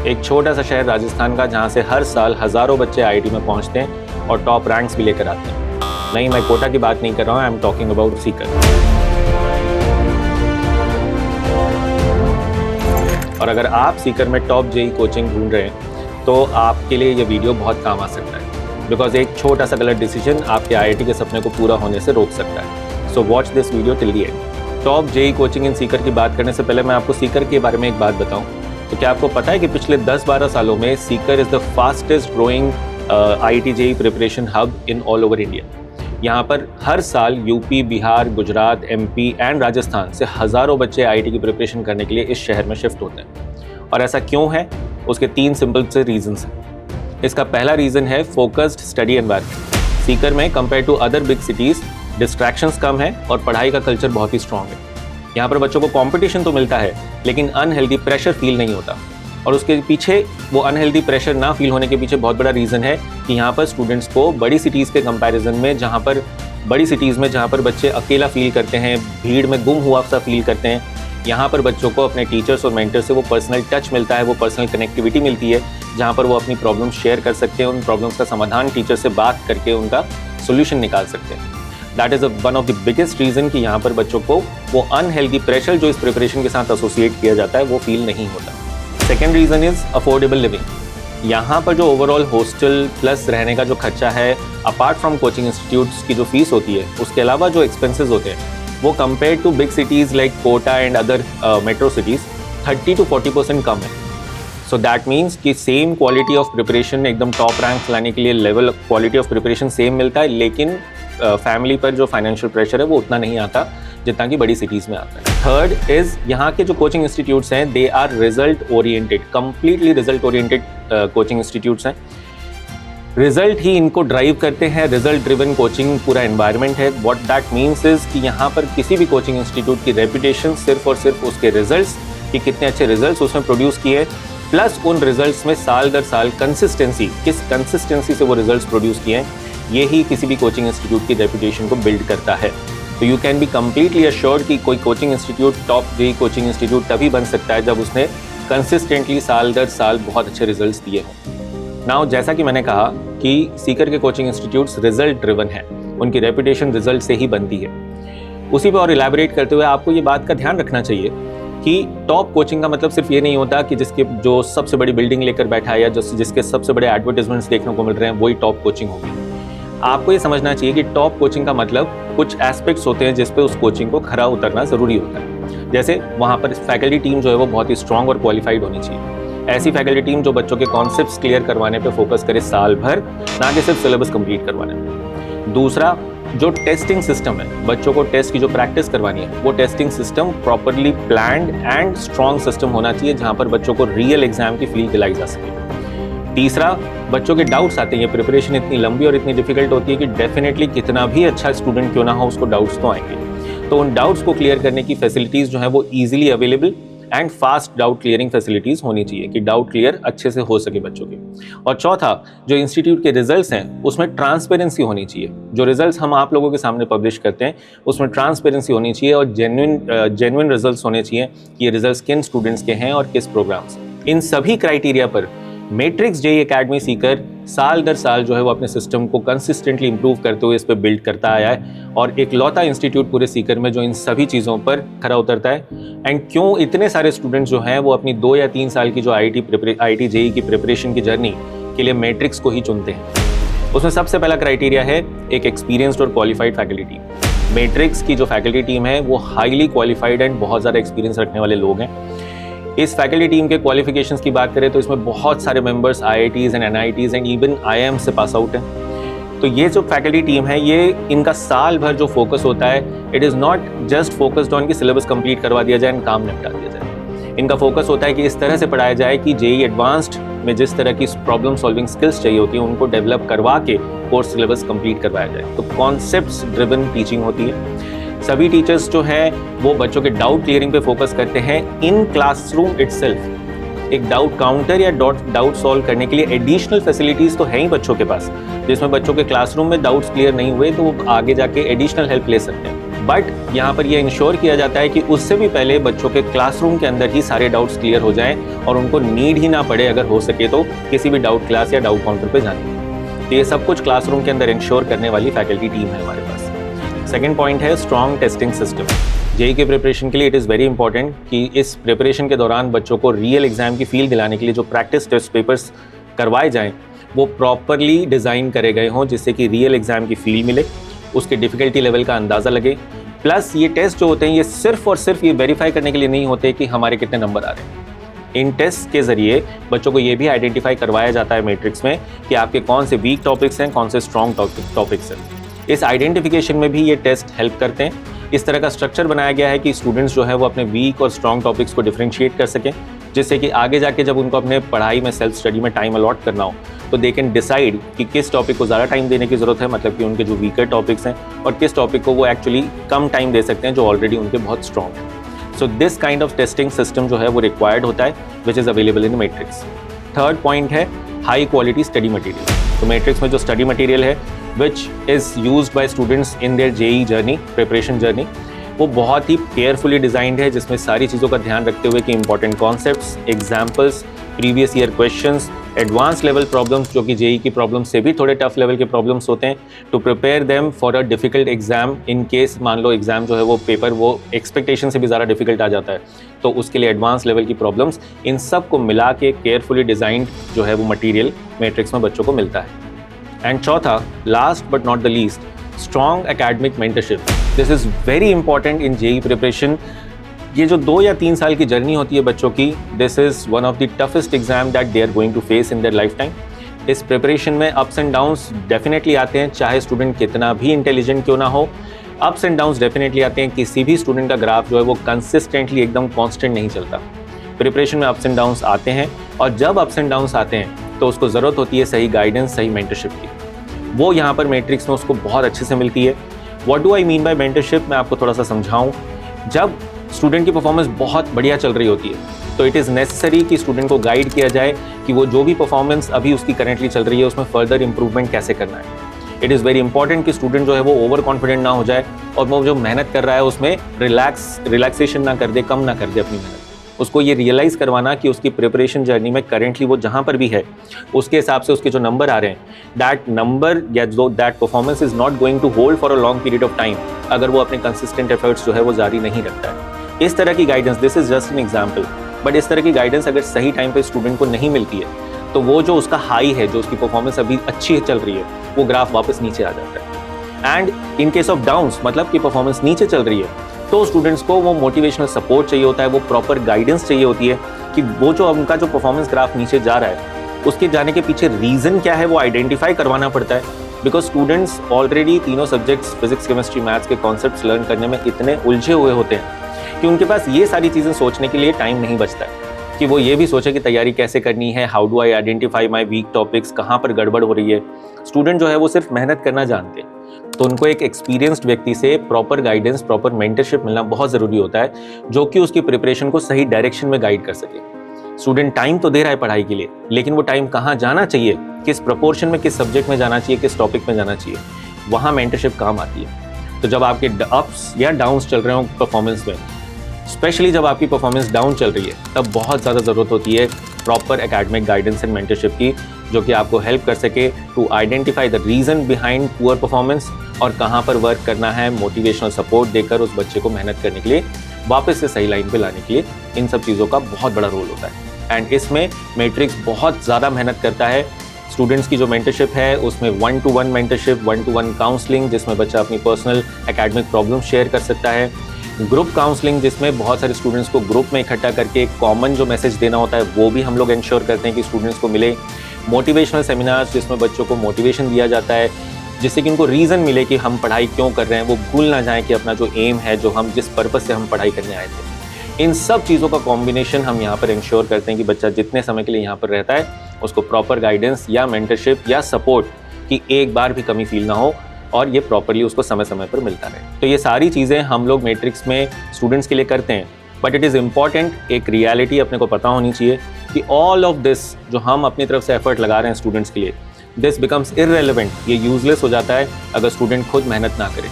एक छोटा सा शहर राजस्थान का, जहाँ से हर साल हज़ारों बच्चे आईआईटी में पहुँचते हैं और टॉप रैंक्स भी लेकर आते हैं। नहीं, मैं कोटा की बात नहीं कर रहा हूँ, I am talking about Sikar. और अगर आप सीकर में टॉप जेई कोचिंग ढूंढ रहे हैं तो आपके लिए ये वीडियो बहुत काम आ सकता है, बिकॉज एक छोटा सा गलत डिसीजन आपके आईआईटी के सपने को पूरा होने से रोक सकता है। So watch this video till the end. Top JEE coaching in Sikar की बात करने से पहले मैं आपको सीकर के बारे में एक बात बताऊं। तो क्या आपको पता है कि पिछले 10-12 सालों में Sikar is the fastest growing IIT JEE preparation hub in all over India. यहाँ पर हर साल UP, Bihar, Gujarat, MP and Rajasthan से हज़ारों बच्चे आईआईटी की प्रिपरेशन करने के लिए इस शहर में शिफ्ट होते हैं। और ऐसा क्यों है, उसके 3 सिंपल से रीजंस हैं। इसका पहला रीज़न है फोकस्ड स्टडी एनवायरनमेंट। सीकर में compare to other big cities distractions कम है और पढ़ाई का कल्चर बहुत ही स्ट्रॉन्ग है। यहाँ पर बच्चों को कंपटीशन तो मिलता है, लेकिन अनहेल्दी प्रेशर फील नहीं होता। और उसके पीछे, वो अनहेल्दी प्रेशर ना फील होने के पीछे बहुत बड़ा रीज़न है कि यहाँ पर स्टूडेंट्स को बड़ी सिटीज़ के कंपैरिजन में, जहाँ पर बच्चे अकेला फील करते हैं, भीड़ में गुम हुआ सा फील करते हैं, यहाँ पर बच्चों को अपने टीचर्स और मेंटर से वो पर्सनल टच मिलता है, वो पर्सनल कनेक्टिविटी मिलती है, जहाँ पर वो अपनी प्रॉब्लम्स शेयर कर सकते हैं, उन प्रॉब्लम्स का समाधान टीचर से बात करके उनका सोल्यूशन निकाल सकते हैं। That is one of the biggest reason कि यहाँ पर बच्चों को वो अनहेल्दी प्रेशर जो इस प्रिपरेशन के साथ एसोसिएट किया जाता है वो फील नहीं होता। Second reason is affordable living. यहाँ पर जो ओवरऑल हॉस्टल प्लस रहने का जो खर्चा है, अपार्ट फ्रॉम कोचिंग इंस्टीट्यूट्स की जो फीस होती है, उसके अलावा जो एक्सपेंसेस होते हैं, वो compare to big cities like Kota and other metro cities 30 to 40% कम है। सो दैट मीन्स कि सेम क्वालिटी ऑफ प्रिपरेशन, एकदम टॉप रैंक लाने के लिए level quality of preparation same मिलता है, लेकिन फैमिली पर जो फाइनेंशियल प्रेशर है वो उतना नहीं आता जितना कि बड़ी सिटीज़ में आता है। थर्ड इज़ यहाँ के जो कोचिंग इंस्टीट्यूट्स हैं, they are result oriented, completely result oriented coaching institutes हैं। रिजल्ट ही इनको ड्राइव करते हैं, रिजल्ट ड्रिवन कोचिंग पूरा एनवायरनमेंट है। व्हाट दैट मीन्स इज़ कि यहाँ पर किसी भी कोचिंग इंस्टीट्यूट की रेपुटेशन सिर्फ और सिर्फ उसके रिजल्ट्स, कि कितने अच्छे रिजल्ट्स उसने प्रोड्यूस किए, प्लस उन रिजल्ट्स में साल दर साल कंसिस्टेंसी, किस कंसिस्टेंसी से वो रिजल्ट्स प्रोड्यूस किए हैं, ये ही किसी भी कोचिंग इंस्टीट्यूट की रेपुटेशन को बिल्ड करता है। तो you can be completely assured कि कोई coaching institute top JEE coaching institute तभी बन सकता है जब उसने कंसिस्टेंटली साल दर साल बहुत अच्छे रिजल्ट्स दिए हों। नाउ, जैसा कि मैंने कहा कि सीकर के कोचिंग इंस्टीट्यूट्स रिजल्ट ड्रिवन है, उनकी रेपुटेशन रिजल्ट से ही बनती है। उसी पर और इलैबोरेट करते हुए आपको ये बात का ध्यान रखना चाहिए कि टॉप कोचिंग का मतलब सिर्फ ये नहीं होता कि जिसके जो सबसे बड़ी बिल्डिंग लेकर बैठा है या जिसके सबसे बड़े एडवर्टाइजमेंट्स देखने को मिल रहे हैं वही टॉप कोचिंग होगी। आपको ये समझना चाहिए कि टॉप कोचिंग का मतलब कुछ एस्पेक्ट्स होते हैं जिस पे उस कोचिंग को खरा उतरना ज़रूरी होता है। जैसे वहाँ पर फैकल्टी टीम जो है वो बहुत ही स्ट्रॉन्ग और क्वालिफाइड होनी चाहिए। ऐसी फैकल्टी टीम जो बच्चों के कॉन्सेप्ट्स क्लियर करवाने पे फोकस करे साल भर, ना कि सिर्फ सिलेबस कंप्लीट करवाने में। दूसरा, जो टेस्टिंग सिस्टम है, बच्चों को टेस्ट की जो प्रैक्टिस करवानी है, वो testing system properly planned and strong system होना चाहिए, जहाँ पर बच्चों को रियल एग्जाम की फील दिलाई जा सके। तीसरा, बच्चों के डाउट्स आते हैं, ये प्रिपरेशन इतनी लंबी और इतनी डिफिकल्ट होती है कि डेफिनेटली कितना भी अच्छा स्टूडेंट क्यों ना हो, उसको डाउट्स तो आएंगे। तो उन डाउट्स को क्लियर करने की फैसिलिटीज़ जो है वो easily available and fast doubt clearing facilities होनी चाहिए कि डाउट क्लियर अच्छे से हो सके बच्चों के। और चौथा, जो इंस्टीट्यूट के रिजल्ट्स हैं उसमें ट्रांसपेरेंसी होनी चाहिए। जो रिजल्ट्स हम आप लोगों के सामने पब्लिश करते हैं उसमें ट्रांसपेरेंसी होनी चाहिए और जेन्युइन रिजल्ट्स होने चाहिए कि ये रिजल्ट्स किन स्टूडेंट्स के हैं और किस प्रोग्राम से। इन सभी क्राइटेरिया पर मैट्रिक्स जेई एकेडमी सीकर साल दर साल जो है वो अपने सिस्टम को कंसिस्टेंटली इंप्रूव करते हुए इस पर बिल्ड करता आया है, और एक लौता इंस्टीट्यूट पूरे सीकर में जो इन सभी चीज़ों पर खरा उतरता है। एंड क्यों इतने सारे स्टूडेंट्स जो हैं वो अपनी 2 या 3 साल की जो आईआईटी जेई की प्रिपरेशन की जर्नी के लिए मैट्रिक्स को ही चुनते हैं, उसमें सबसे पहला क्राइटेरिया है एक एक्सपीरियंस्ड और क्वालिफाइड फैकल्टी टीम। मैट्रिक्स की जो फैकल्टी टीम है वो हाईली क्वालिफाइड एंड बहुत ज़्यादा एक्सपीरियंस रखने वाले लोग हैं। इस फैकल्टी टीम के क्वालिफिकेशंस की बात करें तो इसमें बहुत सारे members IITs and NITs and even IIM से पास आउट हैं। तो ये जो फैकल्टी टीम है, ये इनका साल भर जो फोकस होता है, it is not just focused on कि सिलेबस कंप्लीट करवा दिया जाए एंड काम निपटा दिया जाए। इनका फोकस होता है कि इस तरह से पढ़ाया जाए कि जेई एडवांस्ड में जिस तरह की प्रॉब्लम सॉल्विंग स्किल्स चाहिए होती हैं उनको डेवलप करवा के कोर्स सिलेबस कंप्लीट करवाया जाए। तो कॉन्सेप्ट्स ड्रिवन टीचिंग होती है। सभी टीचर्स जो हैं वो बच्चों के डाउट क्लियरिंग पे फोकस करते हैं इन क्लासरूम इटसेल्फ। एक डाउट काउंटर या डाउट सॉल्व करने के लिए एडिशनल फैसिलिटीज़ तो हैं ही बच्चों के पास, जिसमें बच्चों के क्लासरूम में डाउट्स क्लियर नहीं हुए तो वो आगे जाके एडिशनल हेल्प ले सकते हैं। बट यहाँ पर ये इंश्योर किया जाता है कि उससे भी पहले बच्चों के क्लासरूम के अंदर ही सारे डाउट्स क्लियर हो जाएं और उनको नीड ही ना पड़े अगर हो सके तो किसी भी डाउट क्लास या डाउट काउंटर पे जाने की। तो ये सब कुछ क्लासरूम के अंदर इंश्योर करने वाली फैकल्टी टीम है हमारे पास। सेकेंड पॉइंट है स्ट्रॉन्ग टेस्टिंग सिस्टम। जेईई के प्रिपरेशन के लिए इट इज़ वेरी इंपॉर्टेंट कि इस प्रिपरेशन के दौरान बच्चों को रियल एग्जाम की फील दिलाने के लिए जो प्रैक्टिस टेस्ट पेपर्स करवाए जाएं वो प्रॉपरली डिज़ाइन करे गए हों, जिससे कि रियल एग्जाम की फील मिले, उसके डिफ़िकल्टी लेवल का अंदाज़ा लगे। प्लस ये टेस्ट जो होते हैं ये सिर्फ और सिर्फ ये वेरीफाई करने के लिए नहीं होते कि हमारे कितने नंबर आ रहे हैं। इन टेस्ट के ज़रिए बच्चों को ये भी आइडेंटिफाई करवाया जाता है मैट्रिक्स में कि आपके कौन से वीक टॉपिक्स हैं, कौन से स्ट्रॉन्ग टॉपिक्स हैं। इस आइडेंटिफिकेशन में भी ये टेस्ट हेल्प करते हैं। इस तरह का स्ट्रक्चर बनाया गया है कि स्टूडेंट्स जो है वो अपने वीक और स्ट्रॉन्ग टॉपिक्स को डिफरेंशिएट कर सकें, जिससे कि आगे जाके जब उनको अपने पढ़ाई में सेल्फ स्टडी में टाइम अलॉट करना हो तो दे कैन डिसाइड कि किस टॉपिक को ज़्यादा टाइम देने की ज़रूरत है, मतलब कि उनके जो वीकर टॉपिक्स हैं, और किस टॉपिक को वो एक्चुअली कम टाइम दे सकते हैं जो ऑलरेडी उनके बहुत स्ट्रॉन्ग है। So this kind of testing system जो है वो रिक्वायर्ड होता है, which is available in matrix. Third point है हाई क्वालिटी स्टडी मटेरियल। तो मैट्रिक्स में जो स्टडी मटेरियल है which is used by students in their JEE journey, preparation journey, वो बहुत ही केयरफुली डिज़ाइंड है, जिसमें सारी चीज़ों का ध्यान रखते हुए कि important concepts, examples, previous year questions, advance level problems जो कि जेईई की प्रॉब्लम्स से भी थोड़े टफ लेवल के प्रॉब्लम्स होते हैं, to prepare them for a difficult exam. In case मान लो एग्जाम जो है वो पेपर वो एक्सपेक्टेशन से भी ज़्यादा डिफिकल्ट आ जाता है, तो उसके लिए एडवांस लेवल की प्रॉब्लम्स, इन सब को मिला के केयरफुली डिज़ाइंड जो है वो मटीरियल मैट्रिक्स में बच्चों को मिलता है। एंड चौथा, last but not the least, strong academic mentorship. This is very important in JEE preparation. ये जो 2 या 3 साल की जर्नी होती है बच्चों की, this is one of the toughest exam that they are going to face in their lifetime. इस प्रिपरेशन में अप्स एंड डाउन्स डेफिनेटली आते हैं, चाहे स्टूडेंट कितना भी इंटेलिजेंट क्यों ना हो, अप्स एंड डाउन्स डेफिनेटली आते हैं। किसी भी स्टूडेंट का ग्राफ जो है वो कंसिस्टेंटली एकदम कॉन्स्टेंट नहीं चलता। प्रिपरेशन में अप्स एंड डाउन्स आते हैं, और जब अप्स एंड डाउन्स आते हैं तो उसको ज़रूरत होती है सही गाइडेंस, सही मेंटरशिप की। वो यहाँ पर मैट्रिक्स में उसको बहुत अच्छे से मिलती है। What do I mean by mentorship, मैं आपको थोड़ा सा समझाऊँ। जब स्टूडेंट की परफॉर्मेंस बहुत बढ़िया चल रही होती है तो इट इज़ नेसेसरी कि स्टूडेंट को गाइड किया जाए कि वो जो भी परफॉर्मेंस अभी उसकी करेंटली चल रही है उसमें फर्दर इंप्रूवमेंट कैसे करना है। इट इज़ वेरी इंपॉर्टेंट कि स्टूडेंट जो है वो ओवर कॉन्फिडेंट ना हो जाए और वो जो मेहनत कर रहा है उसमें रिलैक्सेशन ना कर दे, कम ना कर दे अपनी मेहनत। उसको ये रियलाइज़ करवाना कि उसकी प्रिपरेशन जर्नी में करेंटली वो जहाँ पर भी है उसके हिसाब से उसके जो नंबर आ रहे हैं, दैट नंबर या जो that performance is not going to hold for a long period of time अगर वो अपने कंसिस्टेंट एफर्ट्स जो है वो जारी नहीं रखता है। इस तरह की guidance, this is just an example, but इस तरह की गाइडेंस अगर सही टाइम पे स्टूडेंट को नहीं मिलती है तो वो जो उसका हाई है, जो उसकी परफॉर्मेंस अभी अच्छी चल रही है, वो ग्राफ वापस नीचे आ जाता है। And in case of downs, मतलब कि परफॉर्मेंस नीचे चल रही है, तो स्टूडेंट्स को वो मोटिवेशनल सपोर्ट चाहिए होता है, वो प्रॉपर गाइडेंस चाहिए होती है कि वो जो उनका जो परफॉर्मेंस ग्राफ नीचे जा रहा है उसके जाने के पीछे रीज़न क्या है वो आइडेंटिफाई करवाना पड़ता है। बिकॉज स्टूडेंट्स ऑलरेडी तीनों सब्जेक्ट्स फिजिक्स, केमिस्ट्री, मैथ्स के कॉन्सेप्ट्स लर्न करने में इतने उलझे हुए होते हैं कि उनके पास ये सारी चीज़ें सोचने के लिए टाइम नहीं बचता है कि वो ये भी सोचे कि तैयारी कैसे करनी है, how do I identify my weak topics, कहाँ पर गड़बड़ हो रही है। स्टूडेंट जो है वो सिर्फ मेहनत करना जानते हैं, तो उनको एक एक्सपीरियंस्ड व्यक्ति से प्रॉपर गाइडेंस, प्रॉपर मेंटरशिप मिलना बहुत ज़रूरी होता है, जो कि उसकी प्रिपरेशन को सही डायरेक्शन में गाइड कर सके। स्टूडेंट टाइम तो दे रहा है पढ़ाई के लिए, लेकिन वो टाइम कहाँ जाना चाहिए, किस प्रपोर्शन में, किस सब्जेक्ट में जाना चाहिए, किस टॉपिक में जाना चाहिए, वहाँ मेंटरशिप काम आती है। तो जब आपके अप्स या डाउन्स चल रहे हो परफॉर्मेंस में, स्पेशली जब आपकी परफॉर्मेंस डाउन चल रही है, तब बहुत ज़्यादा ज़रूरत होती है proper academic guidance and mentorship की, जो कि आपको हेल्प कर सके to identify the reason behind poor performance और कहाँ पर वर्क करना है, मोटिवेशनल सपोर्ट देकर उस बच्चे को मेहनत करने के लिए वापस से सही लाइन पे लाने के लिए। इन सब चीज़ों का बहुत बड़ा रोल होता है एंड इसमें मैट्रिक्स बहुत ज़्यादा मेहनत करता है। स्टूडेंट्स की जो मेंटरशिप है उसमें 1-to-1 मेंटरशिप, 1-to-1 काउंसलिंग जिसमें बच्चा अपनी पर्सनल एकेडमिक प्रॉब्लम शेयर कर सकता है, ग्रुप काउंसलिंग जिसमें बहुत सारे स्टूडेंट्स को ग्रुप में इकट्ठा करके एक कॉमन जो मैसेज देना होता है वो भी हम लोग इंश्योर करते हैं कि स्टूडेंट्स को मिले, मोटिवेशनल सेमिनार्स जिसमें बच्चों को मोटिवेशन दिया जाता है जिससे कि उनको रीज़न मिले कि हम पढ़ाई क्यों कर रहे हैं, वो भूल ना जाएं कि अपना जो एम है, जो हम जिस पर्पस से हम पढ़ाई करने आए थे। इन सब चीज़ों का कॉम्बिनेशन हम यहाँ पर इंश्योर करते हैं कि बच्चा जितने समय के लिए यहाँ पर रहता है उसको प्रॉपर गाइडेंस या मेंटरशिप या सपोर्ट की एक बार भी कमी फील ना हो और ये प्रॉपरली उसको समय समय पर मिलता रहे। तो ये सारी चीज़ें हम लोग मैट्रिक्स में स्टूडेंट्स के लिए करते हैं, बट इट इज़ इम्पॉर्टेंट, एक रियलिटी अपने को पता होनी चाहिए कि ऑल ऑफ दिस जो हम अपनी तरफ से एफर्ट लगा रहे हैं स्टूडेंट्स के लिए, दिस बिकम्स इररेलेवेंट, ये यूजलेस हो जाता है अगर स्टूडेंट खुद मेहनत ना करे।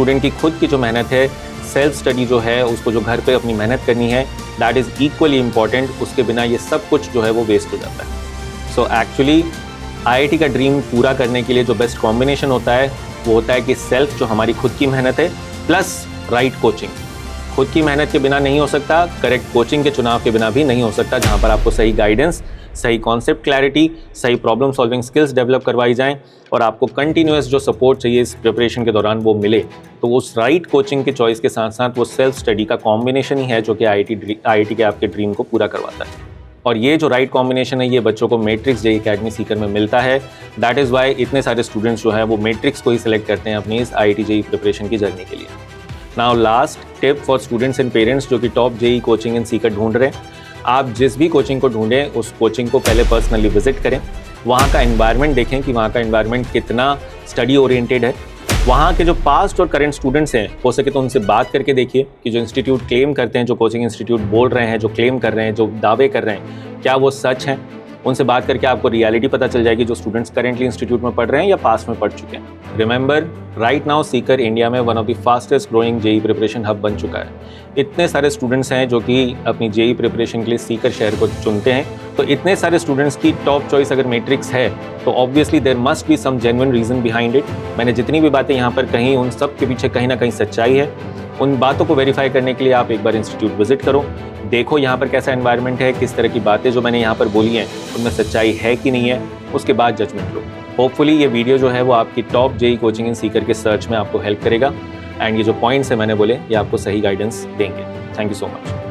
स्टूडेंट की खुद की जो मेहनत है, सेल्फ स्टडी जो है, उसको जो घर पे अपनी मेहनत करनी है, दैट इज़ इक्वली इम्पॉर्टेंट। उसके बिना ये सब कुछ जो है वो वेस्ट हो जाता है। सो एक्चुअली IIT का ड्रीम पूरा करने के लिए जो बेस्ट कॉम्बिनेशन होता है वो होता है कि सेल्फ जो हमारी खुद की मेहनत है प्लस राइट कोचिंग। खुद की मेहनत के बिना नहीं हो सकता, करेक्ट कोचिंग के चुनाव के बिना भी नहीं हो सकता, जहाँ पर आपको सही गाइडेंस, सही कॉन्सेप्ट क्लैरिटी, सही प्रॉब्लम सॉल्विंग स्किल्स डेवलप करवाई जाएं और आपको कंटिन्यूस जो सपोर्ट चाहिए इस प्रिपरेशन के दौरान वो मिले। तो उस राइट कोचिंग के चॉइस के साथ साथ वो सेल्फ स्टडी का कॉम्बिनेशन ही है जो कि IIT के आपके ड्रीम को पूरा करवाता है। और ये जो राइट कॉम्बिनेशन है ये बच्चों को मैट्रिक्स JEE अकेडमी सीकर में मिलता है। दैट इज़ वाई इतने सारे स्टूडेंट्स जो हैं वो मैट्रिक्स को ही सिलेक्ट करते हैं अपनी इस IIT JEE प्रिपरेशन की जर्नी के लिए। Now last tip for students and parents जो कि top JEE coaching in Sikar ढूंढ रहे हैं, आप जिस भी कोचिंग को ढूंढें उस कोचिंग को पहले पर्सनली विजिट करें, वहाँ का एनवायरनमेंट देखें कि वहाँ का एनवायरनमेंट कितना स्टडी ओरिएंटेड है। वहाँ के जो पास्ट और करंट स्टूडेंट्स हैं, हो सके तो उनसे बात करके देखिए कि जो इंस्टीट्यूट क्लेम करते हैं, जो कोचिंग इंस्टीट्यूट बोल रहे हैं, जो क्लेम कर रहे हैं, जो दावे कर रहे हैं, क्या वो सच हैं। उनसे बात करके आपको रियलिटी पता चल जाएगी जो स्टूडेंट्स करेंटली इंस्टीट्यूट में पढ़ रहे हैं या पास में पढ़ चुके हैं। Remember, right now Sikar India में one of the fastest growing JEE preparation hub बन चुका है। इतने सारे स्टूडेंट्स हैं जो कि अपनी JEE प्रिपरेशन के लिए सीकर शहर को चुनते हैं, तो इतने सारे स्टूडेंट्स की टॉप चॉइस अगर मैट्रिक्स है तो obviously there must be some genuine reason behind it. मैंने जितनी भी बातें यहाँ पर कहीं, उन सब के पीछे कहीं ना कहीं सच्चाई है। उन बातों को वेरीफाई करने के लिए आप एक बार इंस्टीट्यूट विजिट करो, देखो यहाँ पर कैसा एनवायरनमेंट है, किस तरह की बातें जो मैंने यहाँ पर बोली हैं उनमें सच्चाई है कि नहीं है, उसके बाद जजमेंट लो। होपफुली ये वीडियो जो है वो आपकी top JEE coaching in Sikar के सर्च में आपको हेल्प करेगा एंड ये जो पॉइंट्स है मैंने बोले ये आपको सही गाइडेंस देंगे। Thank you so much.